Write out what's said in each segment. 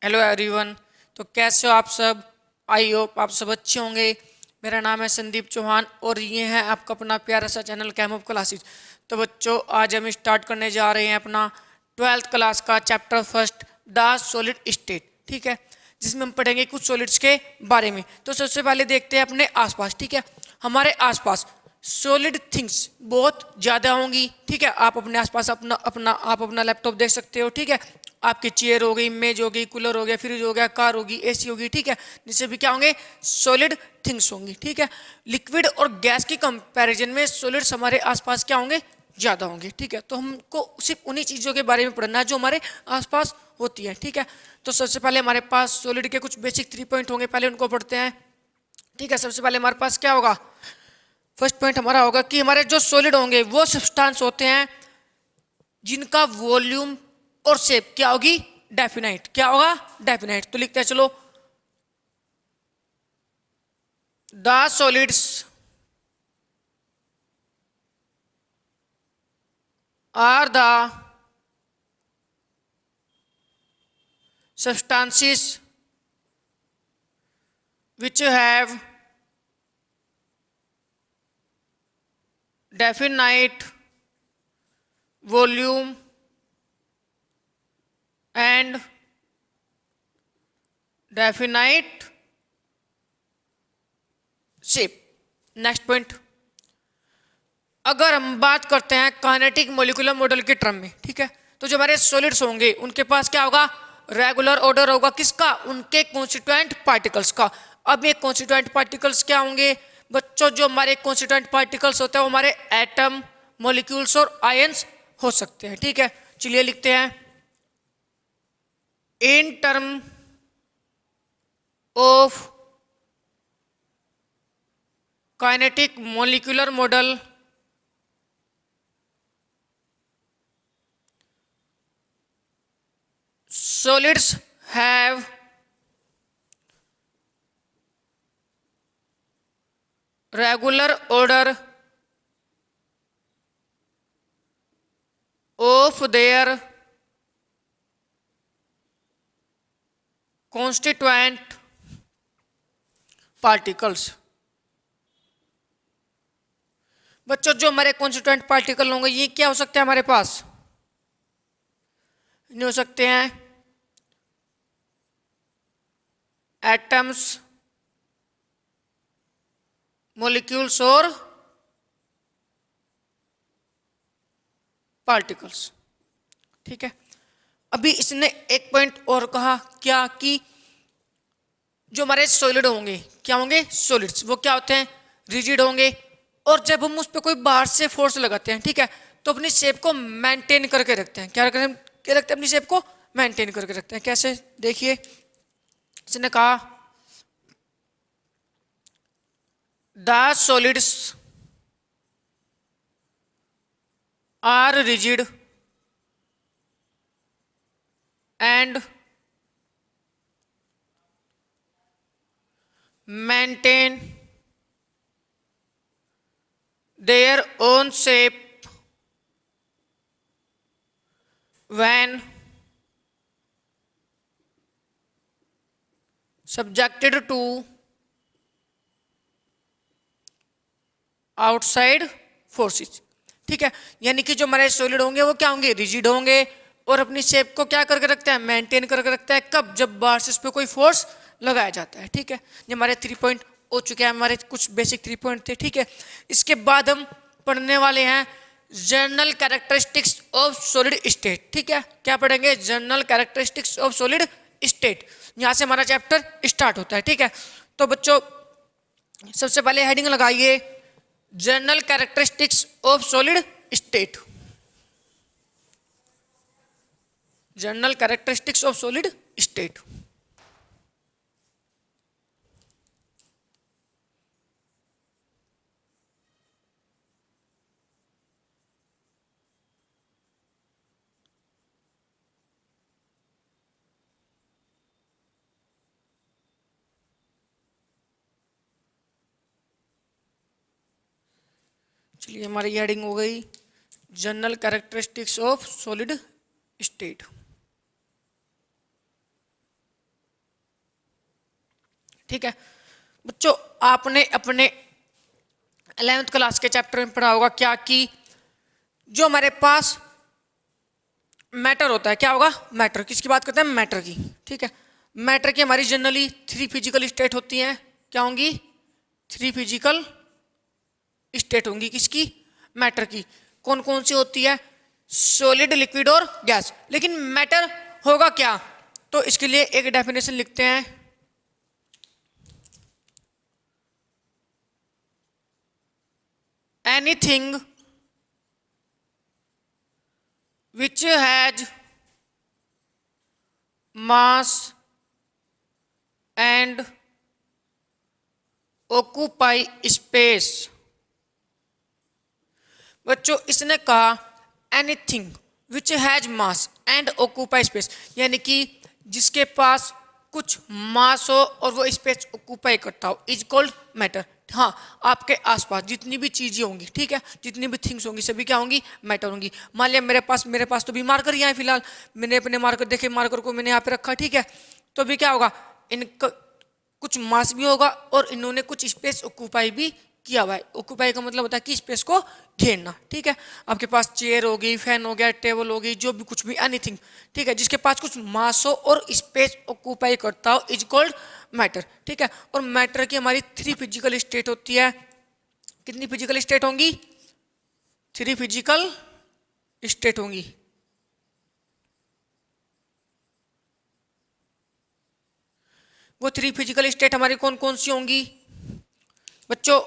Hello everyone. तो कैसे हो आप सब? आई होप आप सब अच्छे होंगे। मेरा नाम है संदीप चौहान और ये है आपका अपना प्यारा सा चैनल कैम ऑफ क्लासेस। तो बच्चों, आज हम स्टार्ट करने जा रहे हैं अपना 12th क्लास का chapter first, the solid state. ठीक है, जिसमें हम पढ़ेंगे कुछ सॉलिड्स के बारे में। तो सबसे पहले देखते हैं अपने आसपास। ठीक है, हमारे आसपास सॉलिड थिंग्स बहुत ज़्यादा होंगी। ठीक है, आप अपने आसपास अपना लैपटॉप देख सकते हो। ठीक है, आपकी चेयर हो गई, मेज हो गई, कूलर हो गया, फ्रिज हो गया, कार होगी, एसी होगी। ठीक है, जिससे भी क्या होंगे, सॉलिड थिंग्स होंगी। ठीक है, लिक्विड और गैस की कंपैरिजन में सॉलिड्स हमारे आसपास क्या होंगे, ज़्यादा होंगे। ठीक है, तो हमको सिर्फ उन्हीं चीज़ों के बारे में पढ़ना है जो हमारे आसपास होती है। ठीक है, तो सबसे पहले हमारे पास सॉलिड के कुछ बेसिक 3 पॉइंट होंगे, पहले उनको पढ़ते हैं। ठीक है, सबसे पहले हमारे पास क्या होगा, फर्स्ट पॉइंट हमारा होगा कि हमारे जो सॉलिड होंगे वो सब्सटेंस होते हैं जिनका वॉल्यूम और शेप क्या होगी, डेफिनाइट। क्या होगा, डेफिनाइट। तो लिखते हैं चलो, the solids are the substances which have definite volume and definite shape। Next point, अगर हम बात करते हैं काइनेटिक मॉलिक्यूलर मॉडल के टर्म में, ठीक है, तो जो हमारे सॉलिड्स होंगे उनके पास क्या होगा, रेगुलर ऑर्डर होगा। किसका, उनके कॉन्स्टिट्यूएंट पार्टिकल्स का। अब ये कॉन्स्टिट्यूएंट पार्टिकल्स क्या होंगे बच्चों, जो हमारे कॉन्स्टिट्यूएंट पार्टिकल्स होते हैं वो हमारे एटम, मॉलिक्यूल्स और आयंस हो सकते हैं। ठीक है, चलिए लिखते हैं, in term of kinetic molecular model solids have regular order of their constituent particles। बच्चों, जो हमारे कॉन्स्टिट्यूएंट पार्टिकल होंगे ये क्या हो सकते हैं हमारे पास, नहीं हो सकते हैं एटम्स, मॉलिक्यूल्स और पार्टिकल्स। ठीक है, अभी इसने एक पॉइंट और कहा, क्या कि जो हमारे सॉलिड होंगे क्या होंगे, सॉलिड्स वो क्या होते हैं, रिजिड होंगे। और जब हम उस पर कोई बाहर से फोर्स लगाते हैं, ठीक है, तो अपनी शेप को मेंटेन करके रखते हैं। क्या रखते हैं, क्या रखते हैं, अपनी शेप को मेंटेन करके रखते हैं। कैसे, देखिए, इसने कहा the solids are rigid and maintain their own shape when subjected to outside forces। ठीक है, यानी कि जो हमारे सॉलिड होंगे वो क्या होंगे, रिजिड होंगे और अपनी शेप को क्या करके रखते हैं, मेंटेन करके रखते हैं। कब, जब बाहर से इस पर कोई फोर्स लगाया जाता है। ठीक है, ये हमारे 3 पॉइंट हो चुके हैं, हमारे कुछ बेसिक 3 पॉइंट थे। ठीक है, इसके बाद हम पढ़ने वाले हैं general characteristics of solid state. ठीक है, क्या पढ़ेंगे, general characteristics of solid state. यहाँ से हमारा चैप्टर स्टार्ट होता है। ठीक है, तो बच्चों सबसे पहले हेडिंग लगाइए, general characteristics of solid state. General characteristics of solid state. चलिए, हमारी हेडिंग हो गई general characteristics of solid state. ठीक है बच्चों, आपने अपने 11th क्लास के चैप्टर में पढ़ा होगा क्या कि जो हमारे पास मैटर होता है, क्या होगा, मैटर। किसकी बात करते हैं, मैटर की। ठीक है, मैटर की हमारी जनरली 3 फिजिकल स्टेट होती हैं। क्या होंगी, 3 फिजिकल स्टेट होंगी किसकी, मैटर की। कौन कौन सी होती है, सॉलिड, लिक्विड और गैस। लेकिन मैटर होगा क्या, तो इसके लिए एक डेफिनेशन लिखते हैं। Anything which has mass and occupy space। बच्चों इसने कहा anything which has mass and occupy space, यानी कि जिसके पास कुछ मास हो और वो स्पेस ऑक्यूपाई करता हो, इज कॉल्ड मैटर। हाँ, आपके आसपास जितनी भी चीजें होंगी, ठीक है, जितनी भी थिंग्स होंगी सभी क्या होंगी, मैटर होंगी। मान लिया मेरे पास तो भी मार्कर यहाँ है फिलहाल, मैंने अपने मार्कर देखे, मार्कर को मैंने यहाँ पे रखा, ठीक है, तो भी क्या होगा, इनका कुछ मास भी होगा और इन्होंने कुछ स्पेस ऑक्यूपाई भी किया हुआ है। ऑक्यूपाई का मतलब होता है कि स्पेस को घेरना। ठीक है, आपके पास चेयर होगी, फैन हो गया, टेबल होगी, जो भी कुछ भी एनीथिंग, ठीक है, जिसके पास कुछ मास हो और स्पेस ऑक्यूपाई करता हो, इज कॉल्ड मैटर। ठीक है, और मैटर की हमारी 3 फिजिकल स्टेट होती है। कितनी फिजिकल स्टेट होंगी, 3 फिजिकल स्टेट होंगी। वो 3 फिजिकल स्टेट हमारी कौन कौन सी होंगी बच्चों,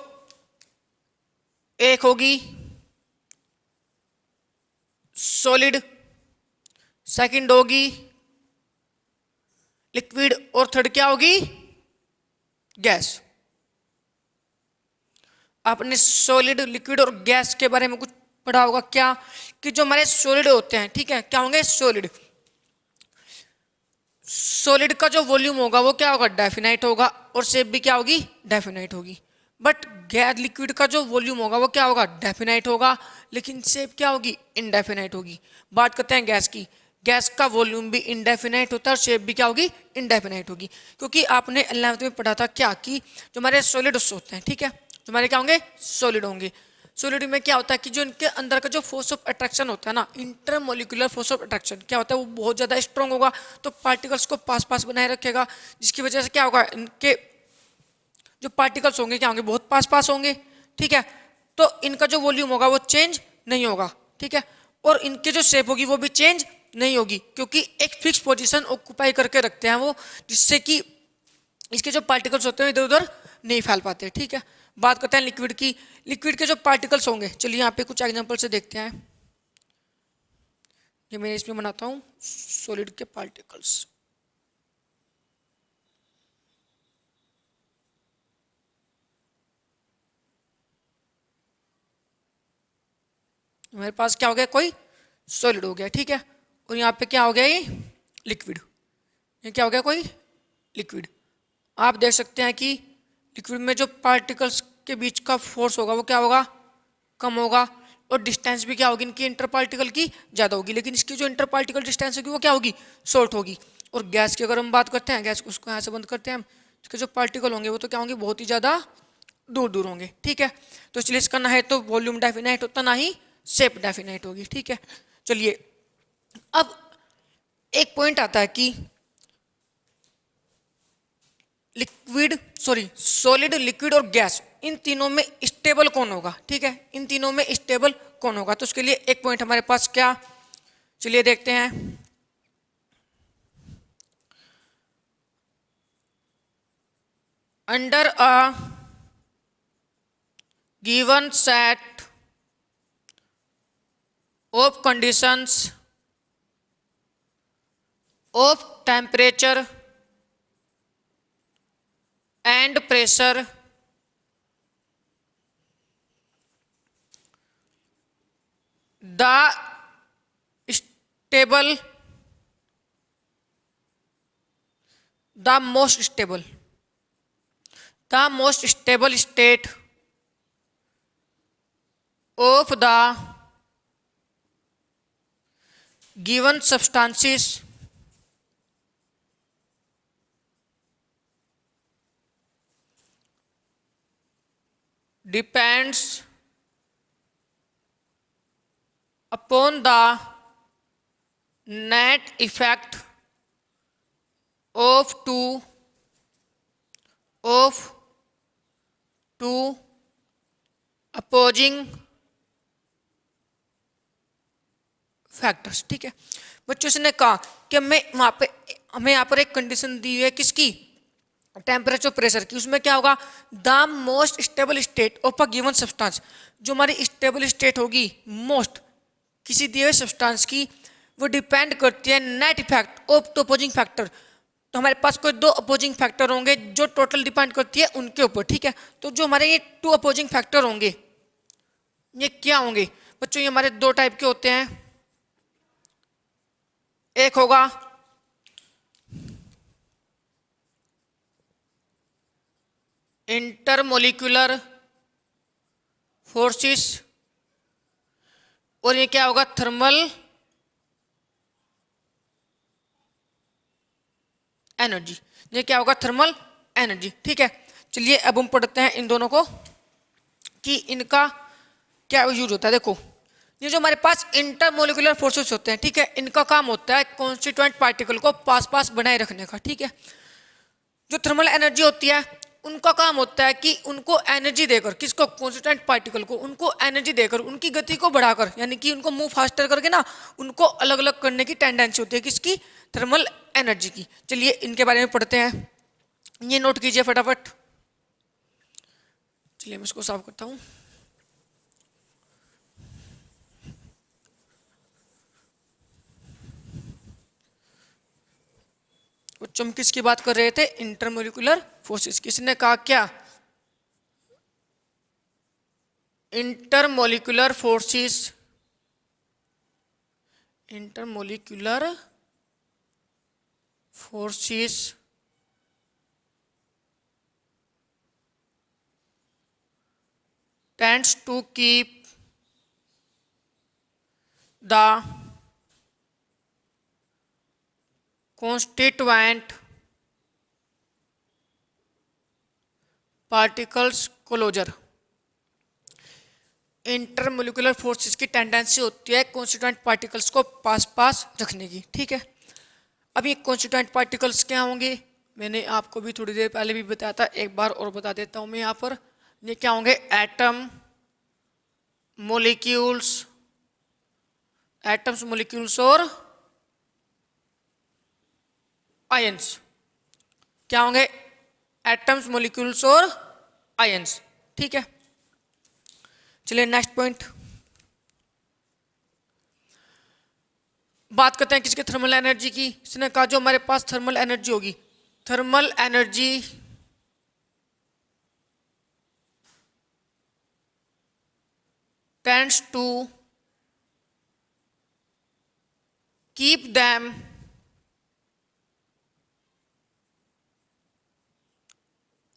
एक होगी सॉलिड, सेकंड होगी लिक्विड और थर्ड क्या होगी, गैस। आपने सॉलिड, लिक्विड और गैस के बारे में कुछ पढ़ा होगा क्या, कि जो हमारे सॉलिड होते हैं, ठीक है, क्या होंगे, सॉलिड। सॉलिड का जो वॉल्यूम होगा वो क्या होगा, डेफिनाइट होगा, और शेप भी क्या होगी, डेफिनाइट होगी। बट गैस, लिक्विड का जो वॉल्यूम होगा वो क्या होगा, डेफिनाइट होगा, लेकिन शेप क्या होगी, इनडेफिनाइट होगी। बात करते हैं गैस की, गैस का वॉल्यूम भी इनडेफिनाइट होता है और शेप भी क्या होगी, इनडेफिनाइट होगी। क्योंकि आपने 11th में पढ़ा था क्या कि जो हमारे सॉलिड्स होते हैं, ठीक है, जो हमारे क्या होंगे, सॉलिड होंगे। सॉलिड में क्या होता है कि जो इनके अंदर का जो फोर्स ऑफ अट्रैक्शन होता है ना, इंटरमोलिकुलर फोर्स ऑफ अट्रैक्शन क्या होता है, वो बहुत ज़्यादा स्ट्रॉन्ग होगा, तो पार्टिकल्स को पास पास बनाए रखेगा, जिसकी वजह से क्या होगा, इनके जो पार्टिकल्स होंगे क्या होंगे, बहुत पास पास होंगे। ठीक है, तो इनका जो वॉल्यूम होगा वो चेंज नहीं होगा। ठीक है, और इनके जो शेप होगी वो भी चेंज नहीं होगी, क्योंकि एक फिक्स पोजीशन ऑक्यूपाई करके रखते हैं वो, जिससे कि इसके जो पार्टिकल्स होते हैं इधर उधर नहीं फैल पाते। ठीक है, बात करते हैं लिक्विड की। लिक्विड के जो पार्टिकल्स होंगे, चलिए यहाँ पे कुछ एग्जांपल से देखते हैं। ये मैं इसमें बनाता हूँ सॉलिड के पार्टिकल्स। मेरे पास क्या हो गया, कोई सॉलिड हो गया, ठीक है, और यहाँ पे क्या हो गया, ये लिक्विड। ये क्या हो गया, कोई लिक्विड। आप देख सकते हैं कि लिक्विड में जो पार्टिकल्स के बीच का फोर्स होगा वो क्या होगा, कम होगा, और डिस्टेंस भी क्या होगी इनकी इंटर पार्टिकल की ज़्यादा होगी, लेकिन इसकी जो इंटर पार्टिकल डिस्टेंस होगी वो क्या होगी, शॉर्ट होगी। और गैस की अगर हम बात करते हैं, गैस को उसको यहाँ से बंद करते हैं हम, इसके जो पार्टिकल होंगे वो तो क्या होंगे, बहुत ही ज़्यादा दूर दूर होंगे। ठीक है, तो इसलिए इसका ना है तो वॉल्यूम डेफिनाइट होता, ना ही शेप डेफिनाइट होगी। ठीक है, चलिए अब एक पॉइंट आता है कि लिक्विड, सॉलिड, लिक्विड और गैस, इन तीनों में स्टेबल कौन होगा। ठीक है, इन तीनों में स्टेबल कौन होगा, तो उसके लिए एक पॉइंट हमारे पास क्या, चलिए देखते हैं। Under a given set of conditions of temperature and pressure, the stable, the most stable state of the given substances depends upon the net effect of to opposing factors. ठीक है बच्चों, इसने कहा कि हमें यहाँ पर एक कंडीशन दी हुई है किसकी, टेम्परेचर प्रेशर की। उसमें क्या होगा, the most stable state of a given substance, जो हमारी स्टेबल स्टेट होगी मोस्ट किसी दिए हुए सब्सटेंस की, वो डिपेंड करती है net effect of to opposing factor. तो हमारे पास कोई दो अपोजिंग फैक्टर होंगे जो टोटल डिपेंड करती है उनके ऊपर। ठीक है, तो जो हमारे ये टू अपोजिंग फैक्टर होंगे ये क्या होंगे बच्चों, ये हमारे दो टाइप के होते हैं। एक होगा इंटरमोलिकुलर फोर्सेस और ये क्या होगा, थर्मल एनर्जी। ये क्या होगा, थर्मल एनर्जी। ठीक है, चलिए अब हम पढ़ते हैं इन दोनों को कि इनका क्या यूज होता है। देखो, ये जो हमारे पास इंटरमोलिकुलर फोर्सेस होते हैं, ठीक है, इनका काम होता है कॉन्स्टिट्यूएंट पार्टिकल को पास पास बनाए रखने का। ठीक है, जो थर्मल एनर्जी होती है उनका काम होता है कि उनको एनर्जी देकर, किसको, कॉन्स्टिट्यूएंट पार्टिकल को, उनको एनर्जी देकर उनकी गति को बढ़ाकर, यानी कि उनको मूव फास्टर करके ना उनको अलग अलग करने की टेंडेंसी होती है किसकी, थर्मल एनर्जी की। चलिए इनके बारे में पढ़ते हैं, ये नोट कीजिए फटाफट। चलिए मैं इसको साफ करता हूँ। बच्चों हम किसकी बात कर रहे थे, इंटरमोलिकुलर फोर्सेस। किसने कहा क्या, intermolecular forces, intermolecular forces tends to keep the constituent particles closure। Intermolecular forces की टेंडेंसी होती है कॉन्स्टिट्यूएंट पार्टिकल्स को पास पास रखने की। ठीक है, अब ये कॉन्स्टिट्यूएंट पार्टिकल्स क्या होंगे, मैंने आपको भी थोड़ी देर पहले भी बताया था, एक बार और बता देता हूं मैं यहाँ पर। ये क्या होंगे, एटम, मोलिक्यूल्स, एटम्स, मोलिक्यूल्स और आयंस। क्या होंगे, एटम्स, मोलिक्यूल्स और आयंस। ठीक है, चलिए नेक्स्ट पॉइंट बात करते हैं किसके, थर्मल एनर्जी की। इसने कहा जो हमारे पास थर्मल एनर्जी होगी, thermal energy tends to keep them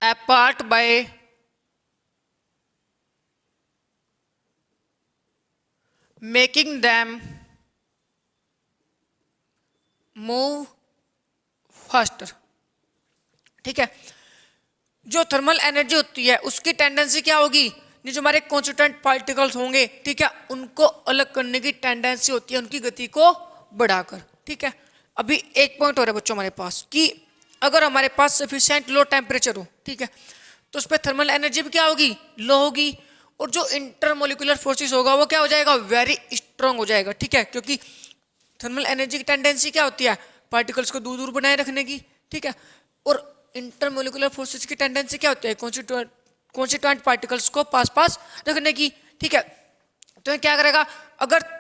apart by making them move faster। ठीक है, जो थर्मल एनर्जी होती है उसकी टेंडेंसी क्या होगी, ये जो हमारे कॉन्स्टिट्यूएंट पार्टिकल्स होंगे, ठीक है, उनको अलग करने की टेंडेंसी होती है उनकी गति को बढ़ाकर। ठीक है, अभी एक पॉइंट और है बच्चों हमारे पास कि अगर हमारे पास सफिशिएंट लो टेम्परेचर हो, ठीक है, तो उस पर थर्मल एनर्जी भी क्या होगी, लो होगी, और जो इंटरमोलिकुलर फोर्सेस होगा वो क्या हो जाएगा, वेरी स्ट्रांग हो जाएगा। ठीक है, क्योंकि थर्मल एनर्जी की टेंडेंसी क्या होती है, पार्टिकल्स को दूर दूर बनाए रखने की। ठीक है, और इंटरमोलिकुलर फोर्सेस की टेंडेंसी क्या होती है, कॉन्स्टिट्यूएंट पार्टिकल्स को पास पास रखने की। ठीक है, तो ये क्या करेगा, अगर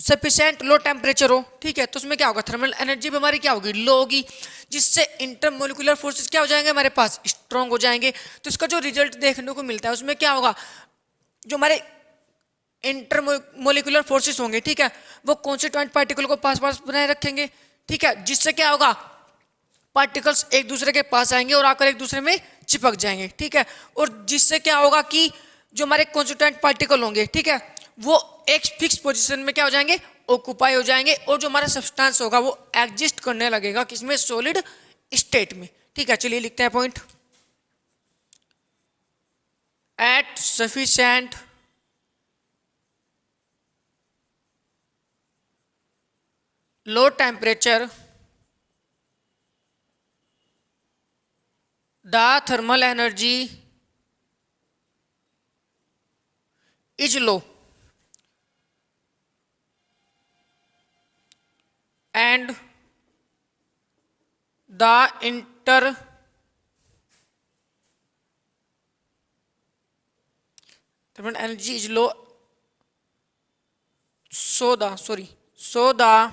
सफिशिएंट लो टेम्परेचर हो, ठीक है, तो उसमें क्या होगा, थर्मल एनर्जी भी हमारी क्या होगी, लो होगी, जिससे इंटरमोलिकुलर फोर्सेस क्या हो जाएंगे, हमारे पास स्ट्रांग हो जाएंगे। तो इसका जो रिजल्ट देखने को मिलता है उसमें क्या होगा, जो हमारे इंटरमोलिकुलर फोर्सेस होंगे, ठीक है, वो कॉन्स्टिट्यूएंट पार्टिकल को पास पास बनाए रखेंगे। ठीक है, जिससे क्या होगा, पार्टिकल्स एक दूसरे के पास आएंगे और आकर एक दूसरे में चिपक जाएंगे। ठीक है, और जिससे क्या होगा कि जो हमारे कॉन्स्टिट्यूएंट पार्टिकल होंगे, ठीक है, वो एक फिक्स पोजीशन में क्या हो जाएंगे, ऑक्यूपाई हो जाएंगे, और जो हमारा सब्सटेंस होगा वो एग्जिस्ट करने लगेगा किसमें, सॉलिड स्टेट में। ठीक है, चलिए लिखते हैं point. at sufficient low temperature, the thermal energy is low and the thermal energy is low, so the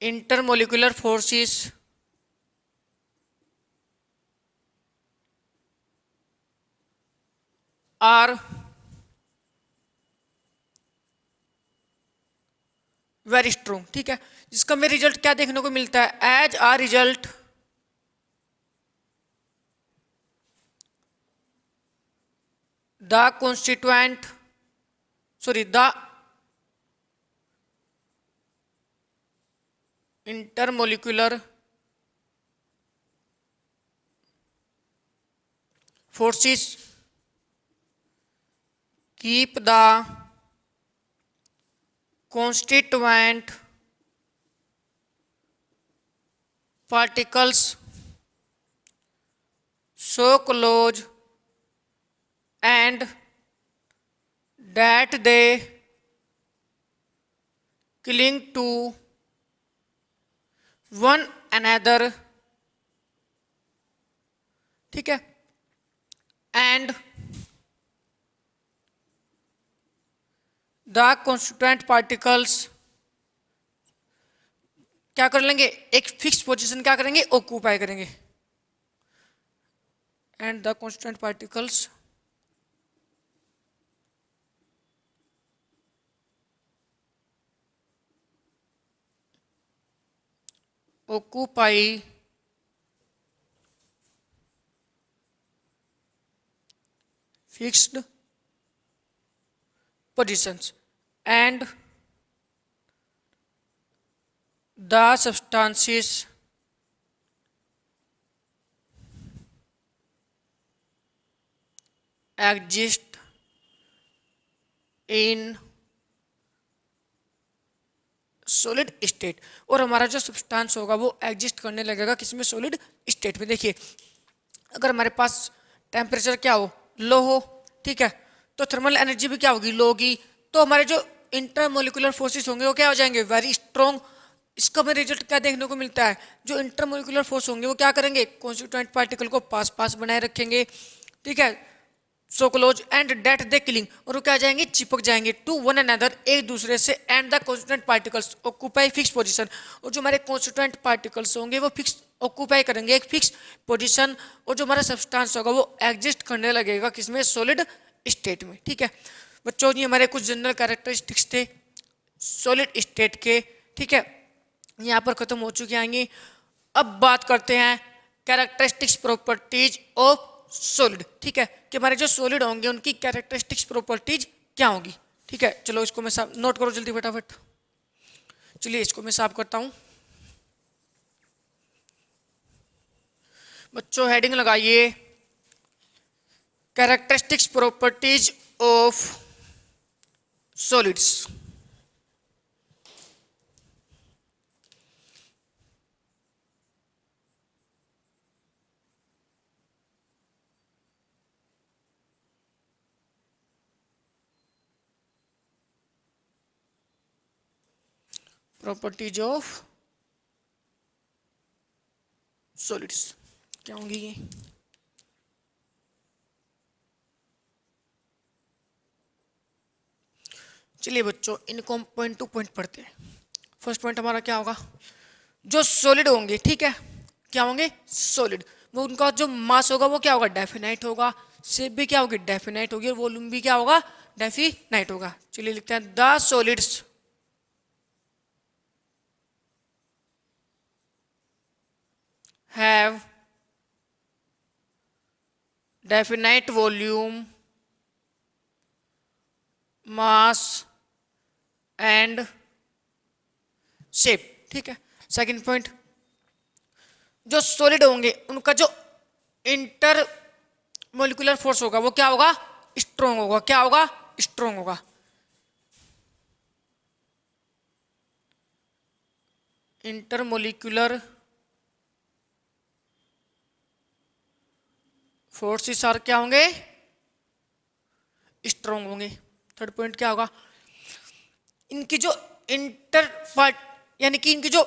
intermolecular forces are very strong. ठीक है, जिसका में रिजल्ट क्या देखने को मिलता है, as a result the constituent the intermolecular forces keep the constituent particles so close and that they cling to one another। ठीक है, and the constituent particles क्या कर लेंगे, एक फिक्स पोजीशन क्या करेंगे, ऑक्यूपाई करेंगे। And the constituent particles occupy fixed positions and the substances exist in solid state. और हमारा जो सब्सटेंस होगा वो एग्जिस्ट करने लगेगा किसमें, सॉलिड स्टेट में। देखिए, अगर हमारे पास टेम्परेचर क्या हो, लो हो, ठीक है, तो थर्मल एनर्जी भी क्या होगी, लो होगी। तो हमारे जो इंटरमोलिकुलर फोर्सेस होंगे वो क्या हो जाएंगे, वेरी स्ट्रॉन्ग। इसका हमें रिजल्ट क्या देखने को मिलता है, जो इंटरमोलिकुलर फोर्स होंगे वो क्या करेंगे, कॉन्स्टिट्यूएंट पार्टिकल को पास पास बनाए रखेंगे। ठीक है, so close and that they killing, और वो क्या जाएंगे, चिपक जाएंगे टू वन अनदर, एक दूसरे से। And the constituent particles occupy fix position, और जो हमारे कॉन्स्टिट्यूएंट पार्टिकल्स होंगे वो फिक्स ऑक्यूपाई करेंगे एक फिक्स पोजीशन। और जो हमारा सब्सटेंस होगा वो एग्जिस्ट करने लगेगा किसमें, सॉलिड स्टेट में। ठीक है बच्चों, ये हमारे कुछ जनरल कैरेक्टरिस्टिक्स थे सॉलिड स्टेट के। ठीक है, यहाँ पर खत्म हो चुके आएंगे। अब बात करते हैं कैरेक्टरिस्टिक्स प्रॉपर्टीज ऑफ सॉलिड। ठीक है, कि हमारे जो सॉलिड होंगे उनकी कैरेक्टरिस्टिक्स प्रॉपर्टीज क्या होंगी। ठीक है, चलो इसको मैं साफ नोट करो जल्दी फटाफट। चलिए इसको मैं साफ करता हूं। बच्चों हेडिंग लगाइए, characteristics properties of solids. Properties of solids क्या होंगी ये, चलिए बच्चों इनको हम पॉइंट टू पॉइंट पढ़ते हैं। फर्स्ट पॉइंट हमारा क्या होगा, जो सॉलिड होंगे, ठीक है, क्या होंगे, सॉलिड, वो उनका जो मास होगा वो क्या होगा, डेफिनाइट होगा। शेप भी क्या होगी, डेफिनाइट होगी। और वॉल्यूम भी क्या होगा, डेफिनाइट होगा। चलिए लिखते हैं, the solids have definite volume, mass and shape। ठीक है, सेकंड पॉइंट, जो सॉलिड होंगे उनका जो इंटर मोलिकुलर फोर्स होगा वो क्या होगा, स्ट्रोंग होगा। क्या होगा, स्ट्रोंग होगा। इंटर मोलिकुलर फोर्सेस आर क्या होंगे, स्ट्रोंग होंगे। थर्ड पॉइंट क्या होगा, इनकी जो इंटर पार्ट यानी कि इनकी जो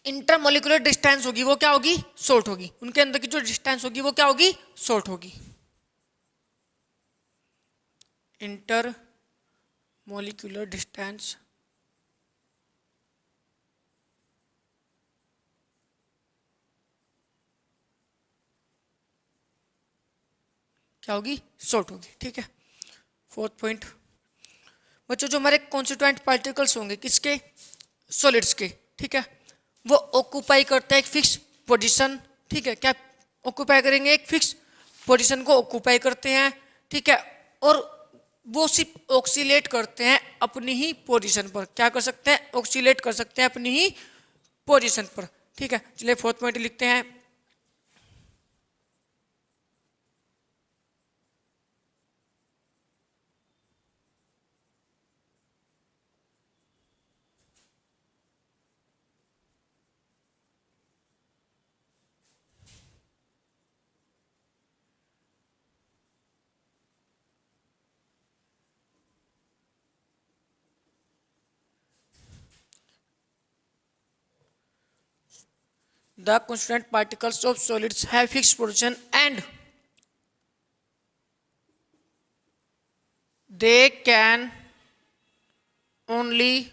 इंटरमोलिकुलर डिस्टेंस होगी वो क्या होगी, शॉर्ट होगी। उनके अंदर की जो डिस्टेंस होगी वो क्या होगी, शॉर्ट होगी। इंटर मोलिकुलर डिस्टेंस क्या होगी, शॉर्ट होगी। ठीक है। फोर्थ पॉइंट बच्चों, जो हमारे कॉन्स्टिट्यूएंट पार्टिकल्स होंगे किसके, सॉलिड्स के, ठीक है, वो ऑक्यूपाई करते हैं एक फिक्स पोजीशन। ठीक है, क्या ऑक्यूपाई करेंगे, एक फिक्स पोजीशन को ऑक्यूपाई करते हैं। ठीक है, और वो सिर्फ ऑक्सीलेट करते हैं अपनी ही पोजीशन पर। क्या कर सकते हैं, ऑक्सीलेट कर सकते हैं अपनी ही पोजीशन पर। ठीक है, चलिए फोर्थ पॉइंट लिखते हैं। The constituent particles of solids have fixed position and they can only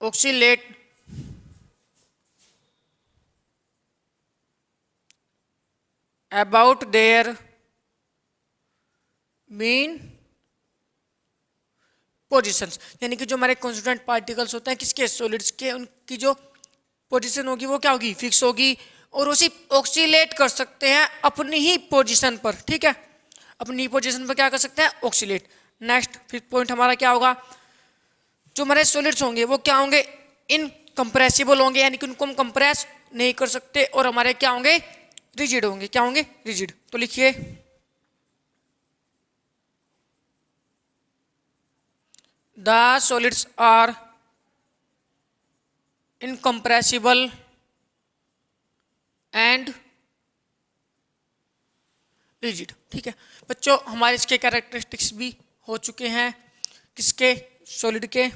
oscillate about their mean positions. यानी कि जो हमारे कॉन्स्टिट्यूएंट पार्टिकल्स होते हैं किसके, सॉलिड्स के, उनकी जो पोजीशन होगी वो क्या होगी, फिक्स होगी। और वो सिर्फ ऑक्सीलेट कर सकते हैं अपनी ही पोजीशन पर। ठीक है, अपनी पोजीशन पर क्या कर सकते हैं, ऑक्सीलेट। नेक्स्ट फिफ्थ पॉइंट हमारा क्या होगा, जो हमारे सॉलिड्स होंगे वो क्या होंगे, इनकम्प्रेसिबल होंगे, यानी कि उनको हम कंप्रेस नहीं कर सकते। और हमारे क्या होंगे, रिजिड होंगे। क्या होंगे, रिजिड। तो लिखिए, the solids are incompressible and rigid। ठीक है बच्चों, हमारे इसके कैरेक्टरिस्टिक्स भी हो चुके हैं किसके, सॉलिड के।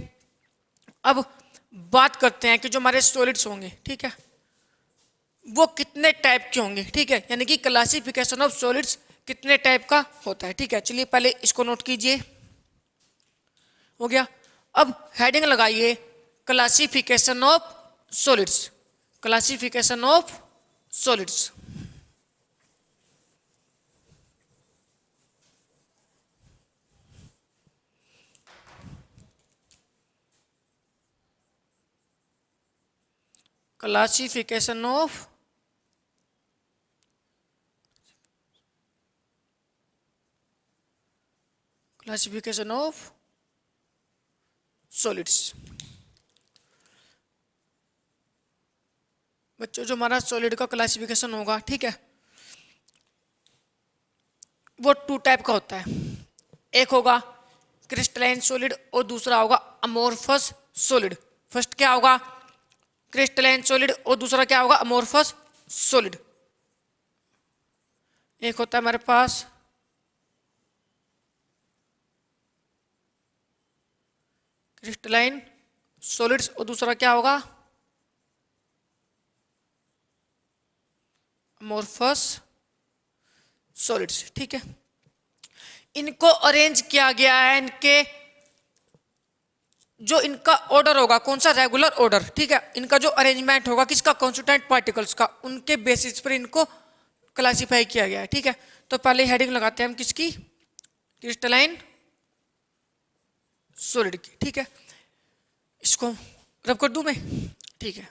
अब बात करते हैं कि जो हमारे सॉलिड्स होंगे, ठीक है, वो कितने टाइप के होंगे। ठीक है, यानी कि क्लासिफिकेशन ऑफ सॉलिड्स कितने टाइप का होता है। ठीक है, चलिए पहले इसको नोट कीजिए, हो गया। अब हेडिंग लगाइए, classification of solids. Classification of solids. Classification of classification of solids. बच्चों, जो हमारा सॉलिड का क्लासिफिकेशन होगा, ठीक है, वो टू टाइप का होता है। एक होगा क्रिस्टलाइन सॉलिड और दूसरा होगा अमोर्फस सॉलिड। फर्स्ट क्या होगा, क्रिस्टलाइन सॉलिड, और दूसरा क्या होगा, अमोर्फस सॉलिड। एक होता है हमारे पास क्रिस्टलाइन सॉलिड्स और दूसरा क्या होगा, अमोर्फस सॉलिड्स। ठीक है, इनको अरेंज किया गया है, इनके जो इनका ऑर्डर होगा कौन सा, रेगुलर ऑर्डर। ठीक है, इनका जो अरेंजमेंट होगा किसका, कॉन्स्टिट्यूएंट पार्टिकल्स का, उनके बेसिस पर इनको क्लासिफाई किया गया है। ठीक है, तो पहले हेडिंग लगाते हैं हम किसकी, क्रिस्टलाइन सॉलिड की। ठीक है, इसको रब कर दूं मैं, ठीक है।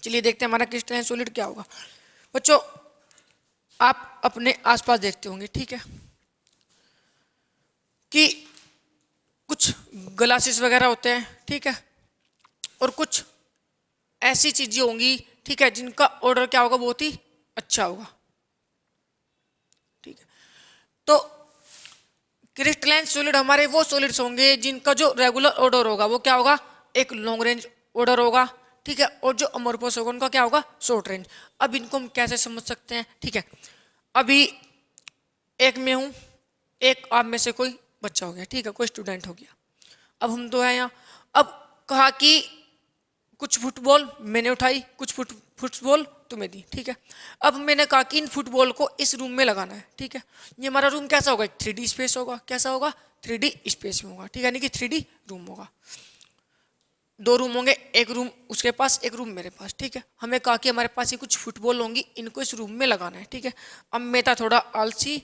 चलिए देखते हैं हमारा क्रिस्टलाइन सॉलिड क्या होगा। बच्चों, आप अपने आसपास देखते होंगे, ठीक है, कि कुछ ग्लासेस वगैरह होते हैं, ठीक है, और कुछ ऐसी चीजें होंगी ठीक है, जिनका ऑर्डर क्या होगा, बहुत ही अच्छा होगा। ठीक है, तो क्रिस्टलाइन सॉलिड हमारे वो सॉलिड्स होंगे जिनका जो रेगुलर ऑर्डर होगा वो क्या होगा, एक लॉन्ग रेंज ऑर्डर होगा। ठीक है, और जो अमोर्फस होगा उनका क्या होगा, शॉर्ट रेंज। अब इनको हम कैसे समझ सकते हैं, ठीक है, अभी एक मैं हूं, एक आप में से कोई बच्चा हो गया, ठीक है, कोई स्टूडेंट हो गया। अब हम दो हैं यहाँ। अब कहा कि कुछ फुटबॉल मैंने उठाई, कुछ फुटबॉल तुम्हें दी। ठीक है, अब मैंने कहा कि इन फुटबॉल को इस रूम में लगाना है। ठीक है, ये हमारा रूम कैसा होगा, 3D स्पेस होगा। कैसा होगा, 3D स्पेस में होगा। ठीक है, यानी कि 3D रूम होगा। दो रूम होंगे, एक रूम उसके पास, एक रूम मेरे पास। ठीक है, हमें कहा कि हमारे पास ये कुछ फुटबॉल होंगी, इनको इस रूम में लगाना है। ठीक है, अब मैं था थोड़ा आलसी,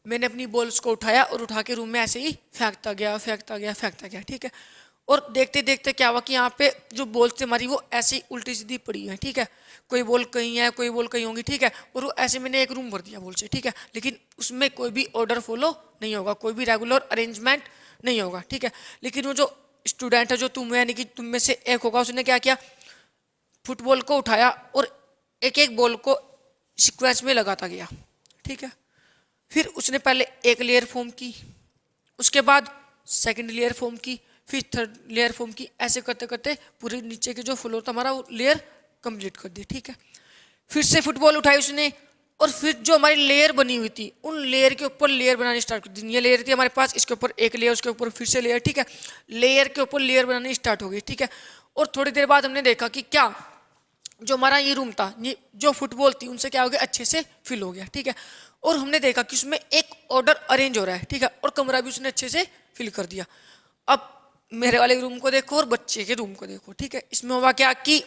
मैंने अपनी बॉल्स को उठाया और उठा के रूम में ऐसे ही फेंकता गया, फेंकता गया, फेंकता गया। ठीक है, और देखते देखते क्या हुआ कि यहाँ पे जो बॉल थी हमारी वो ऐसे ही उल्टी सीधी पड़ी है। ठीक है, कोई बॉल कहीं है, कोई बॉल कहीं होंगी। ठीक है, और वो ऐसे मैंने एक रूम भर दिया बॉल से। ठीक है, लेकिन उसमें कोई भी ऑर्डर फॉलो नहीं होगा, कोई भी रेगुलर अरेंजमेंट नहीं होगा। ठीक है, लेकिन वो जो स्टूडेंट है, जो तुम है, यानी कि तुम में से एक होगा, उसने क्या किया, फुटबॉल को उठाया और एक एक बॉल को सिक्वेंस में लगाता गया। ठीक है, फिर उसने पहले एक लेयर फॉर्म की, उसके बाद सेकंड लेयर फॉर्म की, फिर थर्ड लेयर फॉर्म की। ऐसे करते करते पूरे नीचे के जो फ्लोर था हमारा वो लेयर कंप्लीट कर दी। ठीक है, फिर से फुटबॉल उठाई उसने और फिर जो हमारी लेयर बनी हुई थी उन लेयर के ऊपर लेयर बनानी स्टार्ट कर दी। ये लेयर थी हमारे पास, इसके ऊपर एक लेयर, उसके ऊपर फिर से लेयर। ठीक है, लेयर के ऊपर लेयर बनानी स्टार्ट हो गई। ठीक है, और थोड़ी देर बाद हमने देखा कि क्या जो हमारा ये रूम था, ये जो फुटबॉल थी उनसे क्या हो गया, अच्छे से फिल हो गया। ठीक है, और हमने देखा कि उसमें एक ऑर्डर अरेंज हो रहा है। ठीक है, और कमरा भी उसने अच्छे से फिल कर दिया। अब मेरे वाले रूम को देखो और बच्चे के रूम को देखो। ठीक है, इसमें हुआ क्या कि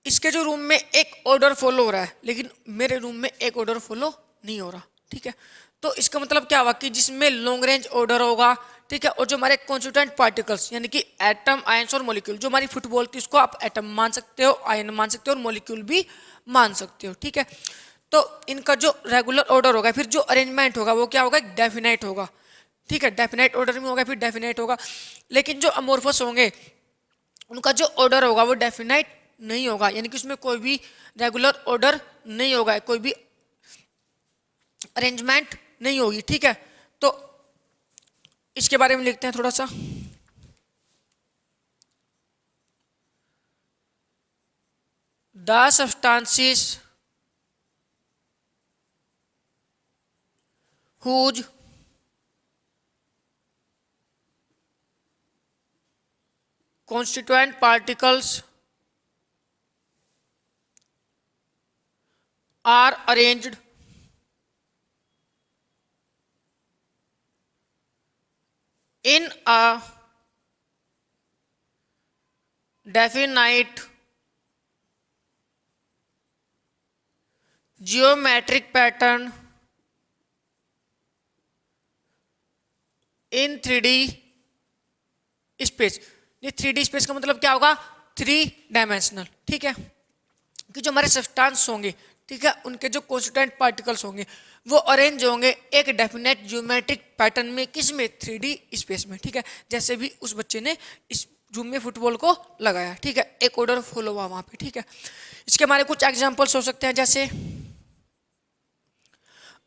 इसके जो रूम में एक ऑर्डर फॉलो हो रहा है, लेकिन मेरे रूम में एक ऑर्डर फॉलो नहीं हो रहा। ठीक है, तो इसका मतलब क्या हुआ कि जिसमें लॉन्ग रेंज ऑर्डर होगा, ठीक है, और जो हमारे कॉन्स्टिट्यूएंट पार्टिकल्स यानी कि एटम, आयंस और मॉलिक्यूल, जो हमारी फुटबॉल थी उसको आप एटम मान सकते हो, आयन मान सकते हो और मॉलिक्यूल भी मान सकते हो। ठीक है, तो इनका जो रेगुलर ऑर्डर होगा, फिर जो अरेंजमेंट होगा वो क्या होगा, डेफिनाइट होगा। ठीक है, डेफिनाइट ऑर्डर में होगा, फिर डेफिनाइट होगा। लेकिन जो अमोर्फस होंगे उनका जो ऑर्डर होगा वो डेफिनाइट नहीं होगा, यानी कि उसमें कोई भी रेगुलर ऑर्डर नहीं होगा, कोई भी अरेंजमेंट नहीं होगी। ठीक है, तो इसके बारे में लिखते हैं थोड़ा सा। The substances whose constituent particles are arranged in a definite geometric pattern in 3D space. ये 3D स्पेस का मतलब क्या होगा, 3 डायमेंशनल। ठीक है, कि जो हमारे सब्सटेंस होंगे, ठीक है, उनके जो कॉन्स्टिट्यूएंट पार्टिकल्स होंगे वो अरेंज होंगे एक डेफिनेट ज्योमेट्रिक पैटर्न में, किस में, 3D स्पेस में। ठीक है, जैसे भी उस बच्चे ने इस रूम में फुटबॉल को लगाया। ठीक है, एक ऑर्डर फॉलो हुआ वहां पे। ठीक है, इसके हमारे कुछ एग्जांपल्स हो सकते हैं, जैसे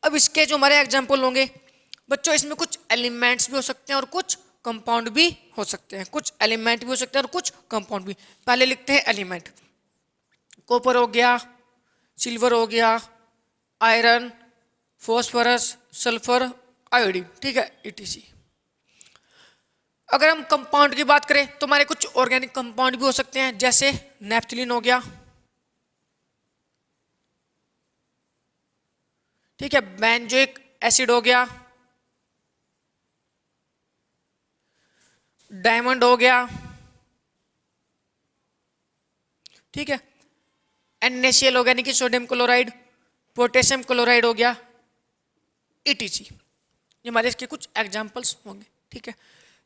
अब इसके जो हमारे एग्जांपल होंगे बच्चों, इसमें कुछ एलिमेंट्स भी हो सकते हैं और कुछ कंपाउंड भी हो सकते हैं। कुछ एलिमेंट भी हो सकते हैं और कुछ कंपाउंड भी। पहले लिखते हैं एलिमेंट। कॉपर हो गया, सिल्वर हो गया, आयरन, फॉस्फोरस, सल्फर, आयोडीन। ठीक है, ईटीसी। अगर हम कंपाउंड की बात करें तो हमारे कुछ ऑर्गेनिक कंपाउंड भी हो सकते हैं, जैसे नेफ्थलीन हो गया। ठीक है, बेंजोइक एसिड हो गया, डायमंड हो गया। ठीक है, NaCl हो गया, यानी कि सोडियम क्लोराइड, पोटेशियम क्लोराइड हो गया, ईटीसी। ये हमारे इसके कुछ एग्जांपल्स होंगे। ठीक है,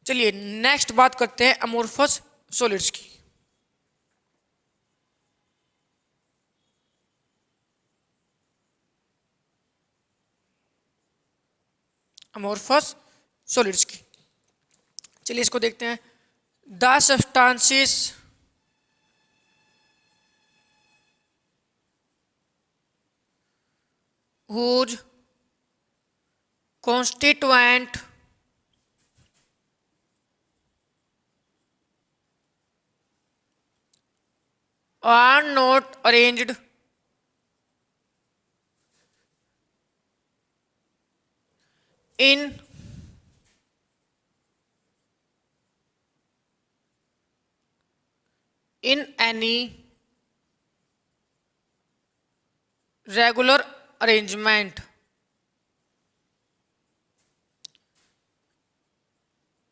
चलिए नेक्स्ट बात करते हैं अमोर्फस सॉलिड्स की। अमोर्फस सॉलिड्स की, चलिए इसको देखते हैं। The substances whose constituent are not arranged in any regular arrangement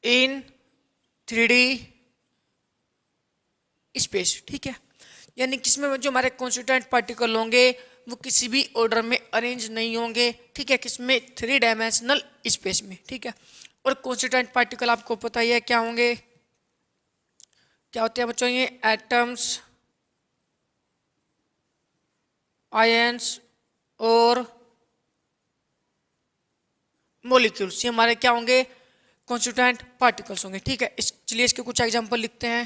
in 3D space. ठीक है, यानी किसमें जो हमारे कॉन्स्टिट्यूएंट पार्टिकल होंगे वो किसी भी ऑर्डर में अरेंज नहीं होंगे। ठीक है, किसमें 3 डायमेंशनल स्पेस में। ठीक है, और कॉन्स्टिट्यूएंट पार्टिकल आपको पता ही है क्या होंगे, क्या होते हैं बच्चों, ये एटम्स, आयंस और मॉलिक्यूल्स, ये हमारे क्या होंगे, कॉन्स्टिट्यूएंट पार्टिकल्स होंगे। ठीक है, चलिए इसके कुछ एग्जांपल लिखते हैं।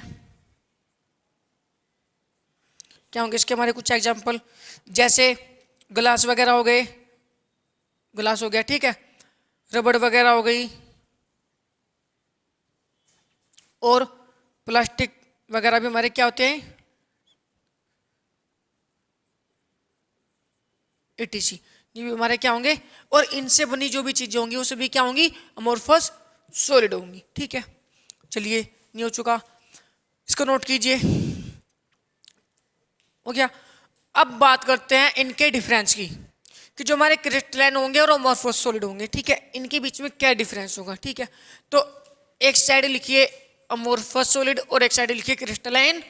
क्या होंगे इसके हमारे कुछ एग्जांपल, जैसे ग्लास वगैरह हो गए, ग्लास हो गया। ठीक है, रबड़ वगैरह हो गई, और प्लास्टिक वगैरह भी हमारे क्या होते हैं, एटीसी, ये भी हमारे क्या होंगे। और इनसे बनी जो भी चीजें होंगी वो सभी क्या होंगी, अमोर्फस सॉलिड होंगी। ठीक है, चलिए नहीं हो चुका, इसको नोट कीजिए, हो गया। अब बात करते हैं इनके डिफरेंस की, कि जो हमारे क्रिस्टलाइन होंगे और अमोर्फस सॉलिड होंगे। ठीक है, इनके बीच में क्या डिफरेंस होगा। ठीक है, तो एक साइड लिखिए अमोर्फस सॉलिड और एक साइड लिखिए क्रिस्टलाइन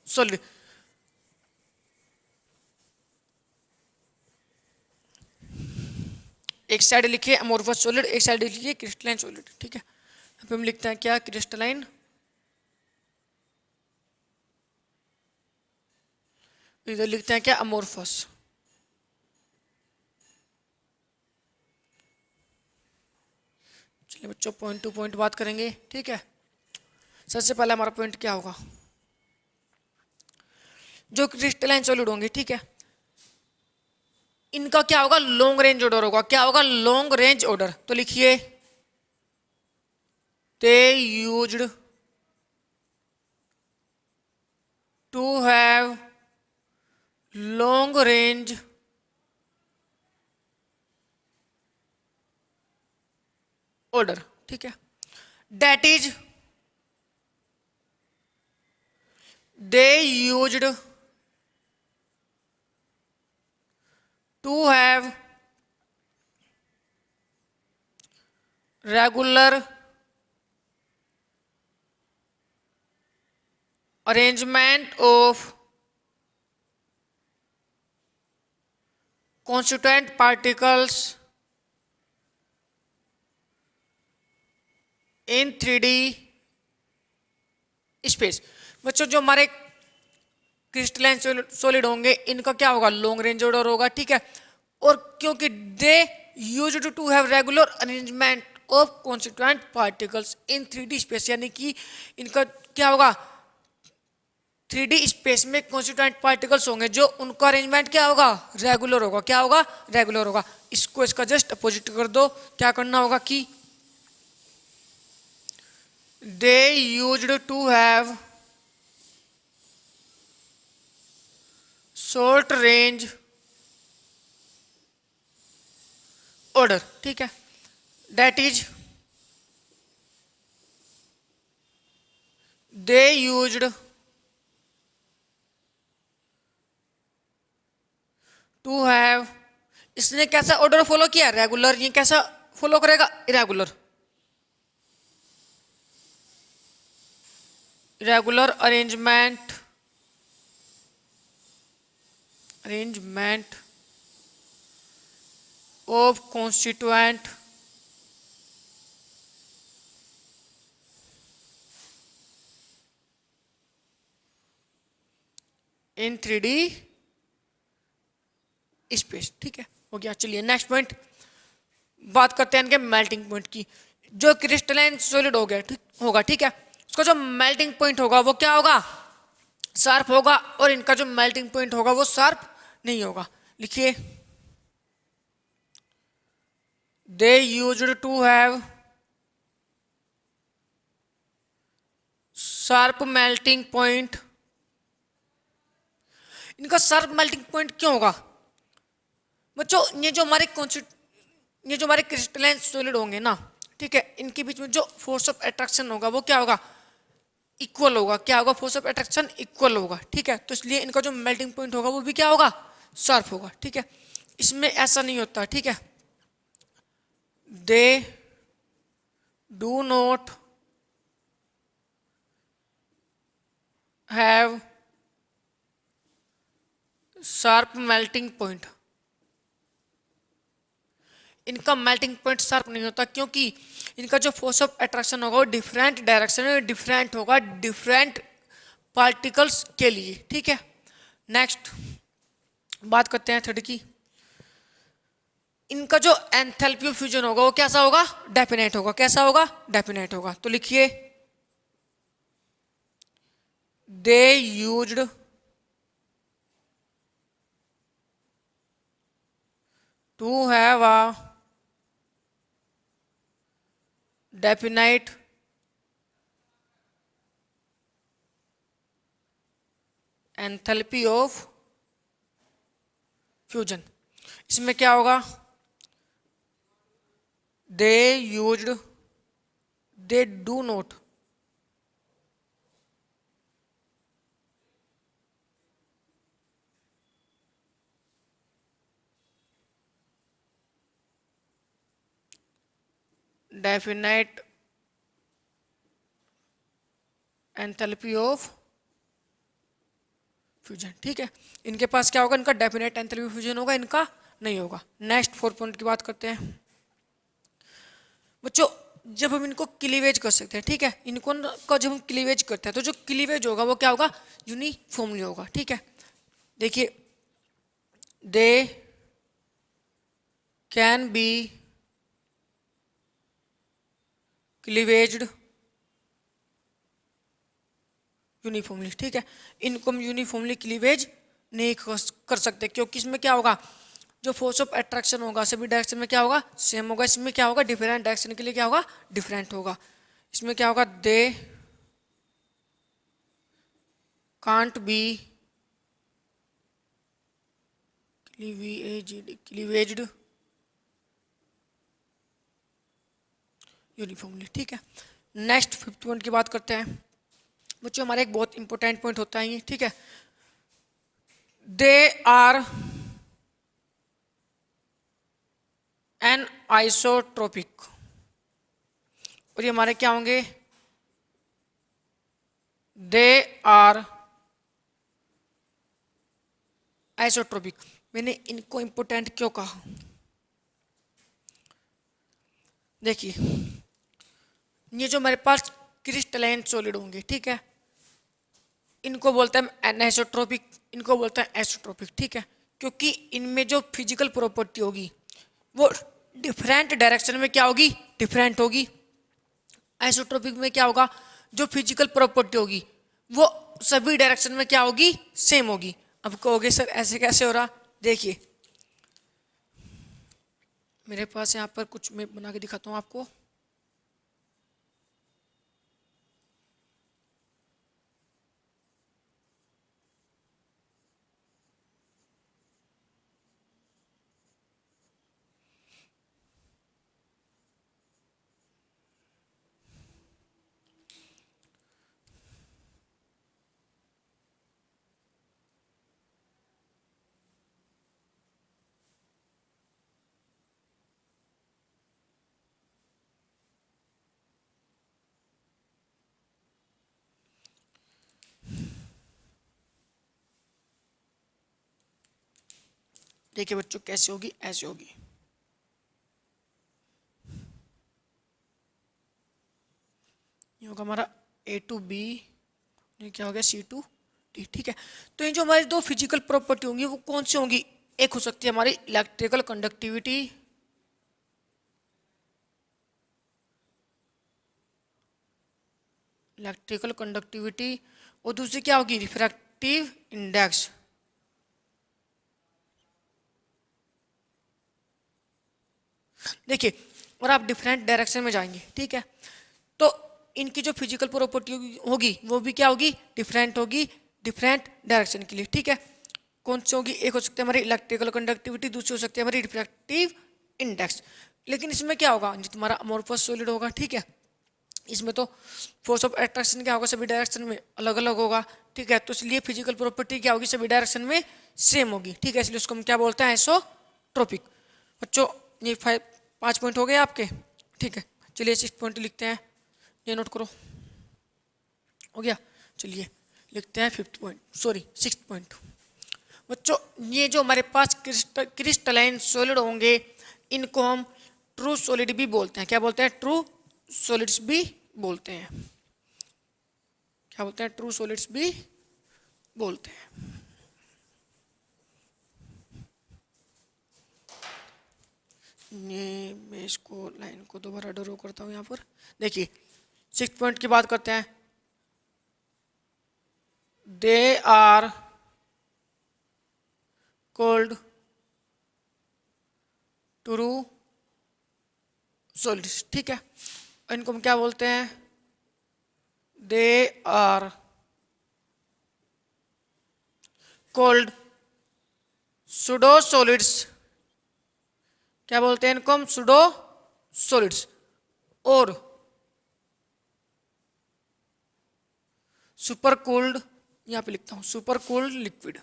सॉलिड। एक साइड लिखिए अमोर्फस सॉलिड, एक साइड लिखिए क्रिस्टलाइन सॉलिड। ठीक है, यहाँ पे हम लिखते हैं क्या, क्रिस्टलाइन, इधर लिखते हैं क्या, अमोर्फस। चलिए बच्चों पॉइंट टू पॉइंट बात करेंगे। ठीक है, सबसे पहले हमारा पॉइंट क्या होगा, जो क्रिस्टलाइन सॉलिड होंगे, ठीक है, इनका क्या होगा, लॉन्ग रेंज ऑर्डर होगा। क्या होगा, लॉन्ग रेंज ऑर्डर। तो लिखिए they used to have long range order. ठीक है, that is they used to have regular arrangement of constituent particles in 3D space. बच्चों जो हमारे क्रिस्टलाइन सॉलिड होंगे इनका क्या होगा, लॉन्ग रेंज ऑर्डर होगा। ठीक है, और क्योंकि they used to have regular arrangement of constituent particles in 3D space, यानी कि इनका क्या होगा, 3D स्पेस में कॉन्स्टिट्यूएंट पार्टिकल्स होंगे जो उनका अरेंजमेंट क्या होगा, रेगुलर होगा। क्या होगा, रेगुलर होगा। इसको इसका जस्ट अपोजिट कर दो, क्या करना होगा कि they used to have short range order. ठीक है, that is they used to have, इसने कैसा ऑर्डर फॉलो किया, रेगुलर। ये कैसा फॉलो करेगा, irregular. Regular arrangement of constituent in 3D space. ठीक है, हो गया। चलिए नेक्स्ट पॉइंट बात करते हैं इनके मेल्टिंग पॉइंट की। जो क्रिस्टलाइन सॉलिड हो गया, ठीक होगा, ठीक है, उसका जो मेल्टिंग पॉइंट होगा वो क्या होगा, शार्प होगा, और इनका जो मेल्टिंग पॉइंट होगा वो शार्प नहीं होगा। लिखिए they used to have sharp melting point। इनका शार्प मेल्टिंग पॉइंट क्यों होगा बच्चों? ये जो हमारे क्रिस्टलाइन सॉलिड होंगे ना, ठीक है, इनके बीच में जो फोर्स ऑफ अट्रैक्शन होगा वो क्या होगा? इक्वल होगा। क्या होगा? फोर्स ऑफ अट्रैक्शन इक्वल होगा, ठीक है। तो इसलिए इनका जो मेल्टिंग पॉइंट होगा वो भी क्या होगा? शार्प होगा, ठीक है। इसमें ऐसा नहीं होता, ठीक है। दे do not have sharp melting point. इनका मेल्टिंग पॉइंट शार्प नहीं होता क्योंकि इनका जो फोर्स ऑफ अट्रैक्शन होगा वो डिफरेंट डायरेक्शन में डिफरेंट होगा, डिफरेंट पार्टिकल्स के लिए, ठीक है। नेक्स्ट बात करते हैं थर्ड की। इनका जो एंथैल्पी ऑफ फ्यूजन होगा वो कैसा होगा? डेफिनेट होगा। कैसा होगा? डेफिनेट होगा। तो लिखिए they used to have a definite enthalpy of fusion. इसमें क्या होगा? They used, they do not definite enthalpy of fusion, ठीक है। इनके पास क्या होगा? इनका डेफिनेट एंथैल्पी फ्यूजन होगा, इनका नहीं होगा। नेक्स्ट 4 पॉइंट की बात करते हैं बच्चों। जब हम इनको क्लीवेज कर सकते हैं, ठीक है, इनको का जब हम क्लीवेज करते हैं तो जो क्लीवेज होगा वो क्या होगा? यूनिफॉर्मली होगा, ठीक है। देखिए दे कैन बी क्लीवेज्ड यूनिफॉर्मली, ठीक है। इनको हम यूनिफॉर्मली क्लीवेज नहीं कर सकते क्योंकि इसमें क्या होगा? जो फोर्स ऑफ अट्रैक्शन होगा सभी डायरेक्शन में क्या होगा? सेम होगा। इसमें क्या होगा? डिफरेंट डायरेक्शन के लिए क्या होगा? डिफरेंट होगा। इसमें क्या होगा? दे कांट बी क्लीवेज्ड यूनिफॉर्मली, ठीक है। नेक्स्ट 5th पॉइंट की बात करते हैं बच्चों। हमारा एक बहुत इंपॉर्टेंट पॉइंट होता है ये, ठीक है। They are an isotropic. और ये हमारे क्या होंगे? They are isotropic. मैंने इनको इंपॉर्टेंट क्यों कहा? देखिए ये जो हमारे पास क्रिस्टलाइन सॉलिड होंगे, ठीक है, इनको बोलते हैं एनआइसोट्रोपिक, इनको बोलते हैं आइसोट्रोपिक, ठीक है। क्योंकि इनमें जो फिजिकल प्रॉपर्टी होगी वो डिफरेंट डायरेक्शन में क्या होगी? डिफरेंट होगी। आइसोट्रोपिक में क्या होगा? जो फिजिकल प्रॉपर्टी होगी वो सभी डायरेक्शन में क्या होगी? सेम होगी। अब कहोगे सर ऐसे कैसे हो रहा? देखिए मेरे पास यहाँ पर कुछ मैं बना के दिखाता हूँ आपको। देखिए बच्चों कैसे होगी? ऐसे होगी। ये होगा हमारा A to B, ये क्या हो गया? C to D, ठीक है। तो ये जो हमारी दो फिजिकल प्रॉपर्टी होंगी वो कौन सी होंगी? एक हो सकती है हमारी इलेक्ट्रिकल कंडक्टिविटी, इलेक्ट्रिकल कंडक्टिविटी, और दूसरी क्या होगी? Refractive index. देखिए, और आप डिफरेंट डायरेक्शन में जाएंगे, ठीक है, तो इनकी जो फिजिकल प्रॉपर्टी होगी वो भी क्या होगी, डिफरेंट होगी, डिफरेंट डायरेक्शन के लिए, ठीक है। कौन सी होगी, एक हो सकती है हमारी इलेक्ट्रिकल कंडक्टिविटी, दूसरी हो सकती है हमारी रिफ्रैक्टिव इंडेक्स। लेकिन इसमें क्या होगा, जो तुम्हारा अमोर्फस सॉलिड होगा, ठीक है, इसमें तो फोर्स ऑफ अट्रैक्शन क्या होगा, सभी डायरेक्शन में अलग अलग होगा, ठीक है, तो इसलिए फिजिकल प्रॉपर्टी क्या होगी, सभी डायरेक्शन में सेम होगी, ठीक है, इसलिए उसको हम क्या बोलते हैं, आइसोट्रोपिक। बच्चों ये 5 पॉइंट हो गए आपके, ठीक है। चलिए 6 पॉइंट लिखते हैं, ये नोट करो, हो गया। चलिए लिखते हैं 5th point, sorry 6th point. बच्चों ये जो हमारे पास क्रिस्टलाइन सॉलिड होंगे इनको हम ट्रू सॉलिड भी बोलते हैं, क्या बोलते हैं, ट्रू सॉलिड्स भी बोलते हैं, क्या बोलते हैं, ट्रू सॉलिड्स भी बोलते हैं। ये मैं इसको लाइन को दोबारा ड्रॉ करता हूँ यहाँ पर। देखिए 6th पॉइंट की बात करते हैं, they are called true solids, ठीक है, इनको हम क्या बोलते हैं, they are called pseudo solids, क्या बोलते हैं इनको हम, सुडो सॉलिड्स, और सुपर कूल्ड, यहां पे लिखता हूं सुपर कूल्ड लिक्विड।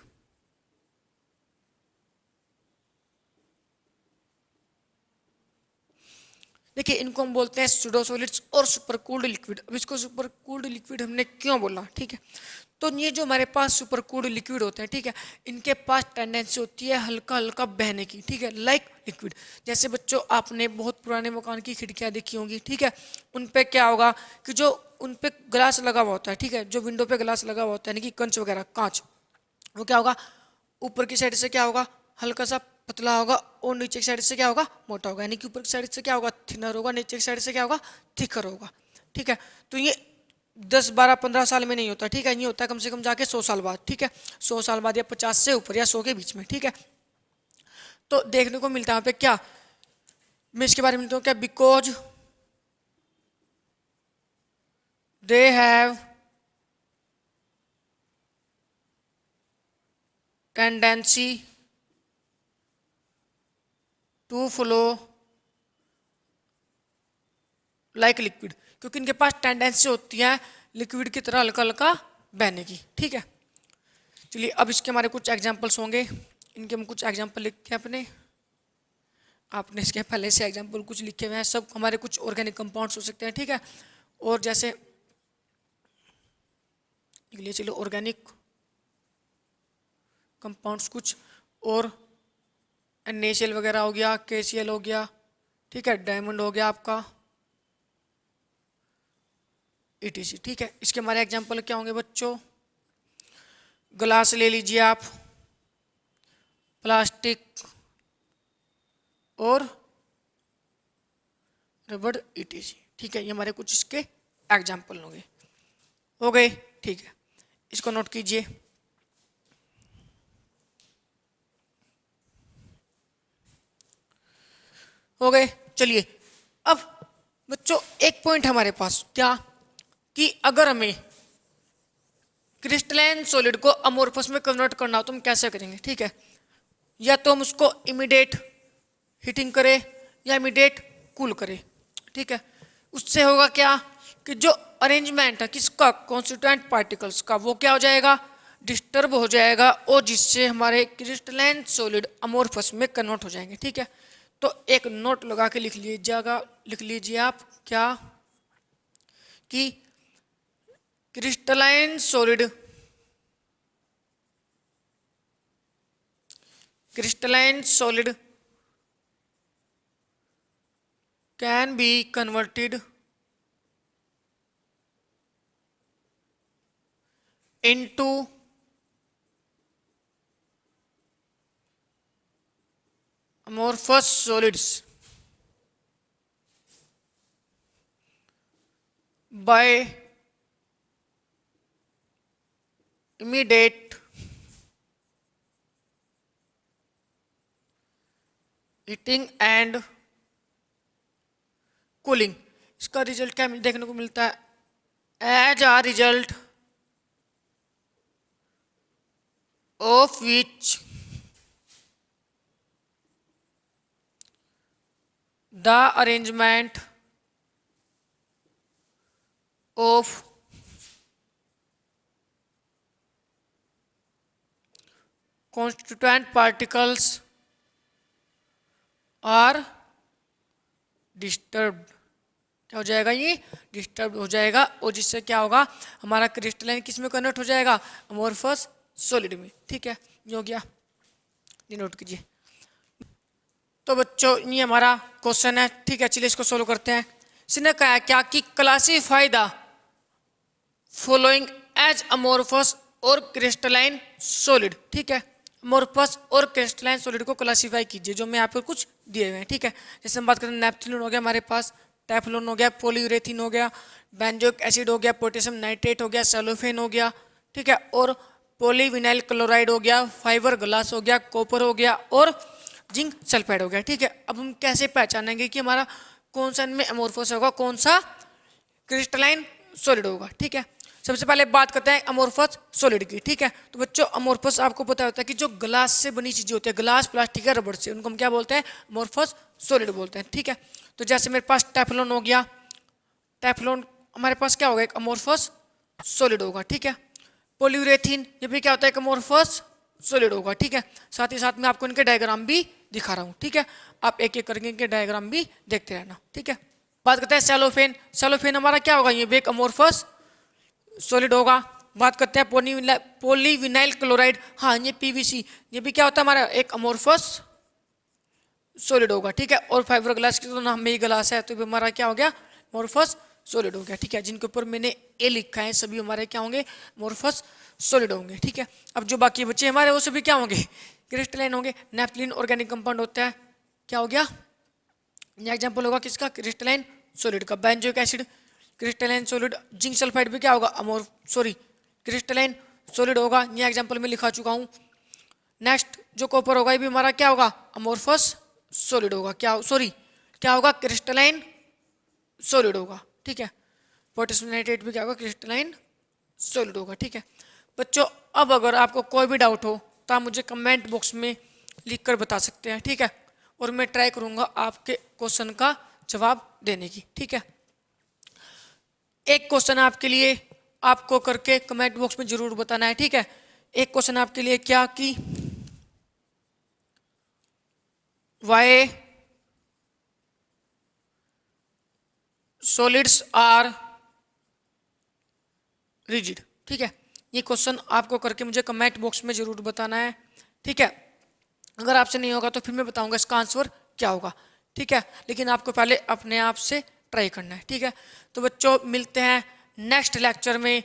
देखिए इनको हम बोलते हैं सुडो सॉलिड्स और सुपर कूल्ड लिक्विड। अब इसको सुपर कूल्ड लिक्विड हमने क्यों बोला, ठीक है, तो ये जो हमारे पास सुपर कूल्ड लिक्विड होते हैं, ठीक है, इनके पास टेंडेंसी होती है हल्का हल्का बहने की, ठीक है, लाइक लिक्विड। जैसे बच्चों आपने बहुत पुराने मकान की खिड़कियां देखी होंगी, ठीक है, उन पे क्या होगा कि जो उन पे ग्लास लगा हुआ होता है, ठीक है, जो विंडो पे ग्लास लगा हुआ होता है, यानी कि कंच वगैरह कांच, वो क्या होगा, ऊपर की साइड से क्या होगा, हल्का सा पतला होगा, और नीचे की साइड से क्या होगा, मोटा होगा, यानी कि ऊपर की साइड से क्या होगा, थिनर होगा, नीचे की साइड से क्या होगा, थिकर होगा, ठीक है। तो ये 10 12 15 साल में नहीं होता, ठीक है, ये होता है कम से कम जाके 100 साल बाद, ठीक है, 100 साल बाद या 50 से ऊपर या 100 के बीच में, ठीक है। तो देखने को मिलता है यहाँ पे क्या, मैं इसके बारे में लिखता हूँ क्या, because they have tendency to flow like liquid, क्योंकि इनके पास टेंडेंसी होती है लिक्विड की तरह हल्का हल्का बहने की, ठीक है। चलिए अब इसके हमारे कुछ एग्जांपल्स होंगे, इनके हम कुछ एग्जांपल लिखते हैं अपने, आपने इसके पहले से एग्जांपल कुछ लिखे हुए हैं, सब हमारे कुछ ऑर्गेनिक कंपाउंड्स हो सकते हैं, ठीक है, और जैसे लिए चलो ऑर्गेनिक कंपाउंड्स कुछ, और NaCl वगैरह हो गया, KCl हो गया, ठीक है, डायमंड हो गया आपका, ETC, ठीक है। इसके हमारे एग्जांपल क्या होंगे बच्चों, ग्लास ले लीजिए आप, प्लास्टिक और रबड़, ETC, ठीक है, ये हमारे कुछ इसके एग्जांपल होंगे, हो गए, ठीक है, इसको नोट कीजिए। हो गए। चलिए अब बच्चों एक पॉइंट हमारे पास क्या, कि अगर हमें क्रिस्टलाइन सॉलिड को अमोर्फस में कन्वर्ट करना हो तो हम कैसे करेंगे, ठीक है, या तो हम उसको इमीडिएट हीटिंग करें या इमीडिएट कूल करें, ठीक है। उससे होगा क्या कि जो अरेंजमेंट है किसका, कॉन्स्टिट्यूएंट पार्टिकल्स का, वो क्या हो जाएगा, डिस्टर्ब हो जाएगा, और जिससे हमारे क्रिस्टलाइन सॉलिड अमोर्फस में कन्वर्ट हो जाएंगे, ठीक है। तो एक नोट लगा के लिख लीजिए आप क्या, कि crystalline solid can be converted into amorphous solids by immediate heating and cooling. इसका रिजल्ट क्या देखने को मिलता है? As a result of which the arrangement of constituent particles are disturbed। क्या हो जाएगा? ये डिस्टर्ब हो जाएगा, और जिससे क्या होगा, हमारा क्रिस्टलाइन किस में कन्वर्ट हो जाएगा? अमोर्फस सॉलिड में। ठीक है, ये हो गया, ये नोट कीजिए। तो बच्चों ये हमारा क्वेश्चन है। ठीक है, चलिए इसको सोल्व करते हैं। इसने कहा क्या कि classify the following as amorphous और क्रिस्टलाइन सॉलिड। ठीक है, अमोर्फस और क्रिस्टलाइन सॉलिड को क्लासीफाई कीजिए, जो मैं आपको कुछ दिए हुए हैं। ठीक है, जैसे हम बात करें, नेपथलीन हो गया हमारे पास, टेफ्लॉन हो गया, पॉलीयूरेथीन हो गया, बेंजोइक एसिड हो गया, पोटेशियम नाइट्रेट हो गया, सेलोफेन हो गया। ठीक है, और पॉलीविनाइल क्लोराइड हो गया, फाइबर ग्लास हो गया, कॉपर हो गया, और जिंक सल्फाइड हो गया। ठीक है, अब हम कैसे पहचानेंगे कि हमारा कौन सा इनमें अमोर्फस होगा, कौन सा क्रिस्टलाइन सॉलिड होगा? ठीक है, सबसे पहले बात करते हैं अमोर्फस सॉलिड की। ठीक है, तो बच्चों अमोर्फस आपको पता होता है कि जो ग्लास से बनी चीजें होती है, ग्लास, प्लास्टिक या रबड़ से, उनको हम क्या बोलते हैं? अमोर्फस सॉलिड बोलते हैं। ठीक है, तो जैसे मेरे पास टेफ्लॉन हो गया, टेफ्लॉन हमारे पास क्या होगा? एक अमोर्फस सॉलिड होगा। ठीक है, पॉलीयूरेथीन, ये भी क्या होता है? एक अमोर्फस सॉलिड होगा। ठीक है, साथ ही साथ में आपको इनके डायग्राम भी दिखा रहा हूँ। ठीक है, आप एक एक करके इनके डायग्राम भी देखते रहना। ठीक है, बात करते हैं सेलोफेन। सेलोफेन हमारा क्या होगा? ये भी एक अमोर्फस सॉलिड होगा। बात करते हैं पॉलीविनाइल क्लोराइड, हाँ ये पीवीसी, ये भी क्या होता है हमारा? एक अमोर्फस सॉलिड होगा। ठीक है, और फाइबर ग्लास की तो नाम में ही ग्लास है, तो भी हमारा क्या हो गया? अमोर्फस सॉलिड हो गया। ठीक है, जिनके ऊपर मैंने ए लिखा है सभी हमारे क्या होंगे? अमोर्फस सॉलिड होंगे। ठीक है, अब जो बाकी बचे हमारे वो सभी क्या होंगे? क्रिस्टलाइन होंगे। नेपथलीन ऑर्गेनिक कंपाउंड होता है, क्या हो गया? ये एग्जांपल होगा किसका? क्रिस्टलाइन सॉलिड का। Benzoic acid crystalline solid. Zinc sulphide भी क्या होगा? क्रिस्टलाइन सॉलिड होगा, ये एग्जांपल में लिखा चुका हूँ। नेक्स्ट जो कॉपर होगा, ये भी हमारा क्या होगा? अमोर्फस सॉलिड होगा। क्या होगा? क्रिस्टलाइन सॉलिड होगा। ठीक है, पोटेशियम नाइट्रेट भी क्या होगा? क्रिस्टलाइन सॉलिड होगा। ठीक है बच्चों, अब अगर आपको कोई भी डाउट हो तो आप मुझे कमेंट बॉक्स में लिख कर बता सकते हैं। ठीक है, और मैं ट्राई करूंगा आपके क्वेश्चन का जवाब देने की। ठीक है, एक क्वेश्चन आपके लिए आपको करके कमेंट बॉक्स में जरूर बताना है। ठीक है, एक क्वेश्चन आपके लिए क्या कि वाई सॉलिड्स आर रिजिड। ठीक है, ये क्वेश्चन आपको करके मुझे कमेंट बॉक्स में जरूर बताना है। ठीक है, अगर आपसे नहीं होगा तो फिर मैं बताऊंगा इसका आंसर क्या होगा। ठीक है, लेकिन आपको पहले अपने आप से ट्राई करना है। ठीक है, तो बच्चों मिलते हैं नेक्स्ट लेक्चर में।